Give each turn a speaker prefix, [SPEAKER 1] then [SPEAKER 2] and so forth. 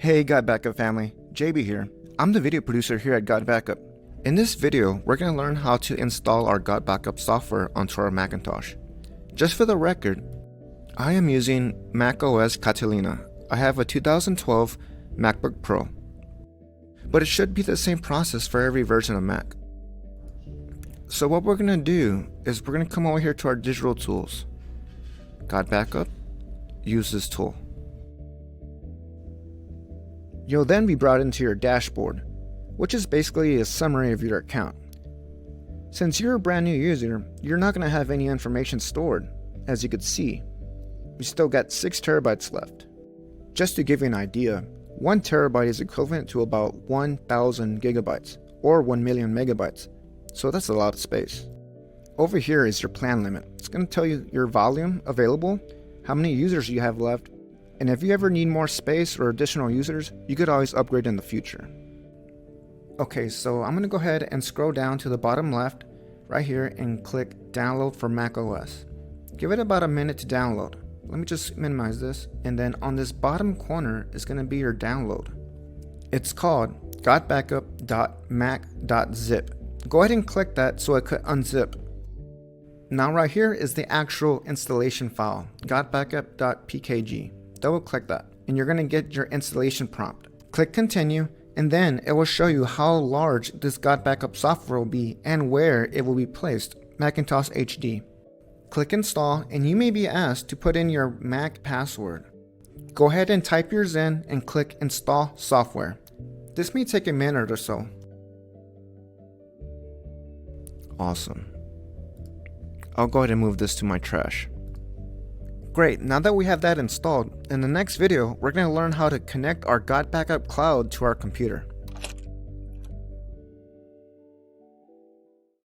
[SPEAKER 1] Hey GotBackup family, JB here. I'm the video producer here at GotBackup. In this video, we're going to learn how to install our GotBackup software onto our Macintosh. Just for the record, I am using macOS Catalina. I have a 2012 MacBook Pro. But it should be the same process for every version of Mac. So what we're going to do is we're going to come over here to our digital tools. GotBackup, use this tool. You'll then be brought into your dashboard, which is basically a summary of your account. Since you're a brand new user, you're not going to have any information stored. As you could see, we still got 6 terabytes left. Just to give you an idea, 1 terabyte is equivalent to about 1,000 gigabytes or 1 million megabytes, so that's a lot of space. Over here is your plan limit. It's going to tell you your volume available, how many users you have left, and if you ever need more space or additional users, you could always upgrade in the future. Okay, so I'm going to go ahead and scroll down to the bottom left right here and click download for macOS. Give it about a minute to download. Let me just minimize this, and then on this bottom corner is going to be your download. It's called gotbackup.mac.zip. Go ahead and click that so it could unzip. Now right here is the actual installation file, gotbackup.pkg. Double click that and you're going to get your installation prompt. Click continue and then it will show you how large this GotBackup software will be and where it will be placed, Macintosh HD. Click install and you may be asked to put in your Mac password. Go ahead and type yours in and click install software. This may take a minute or so. Awesome. I'll go ahead and move this to my trash. Great, now that we have that installed, in the next video, we're going to learn how to connect our GotBackup cloud to our computer.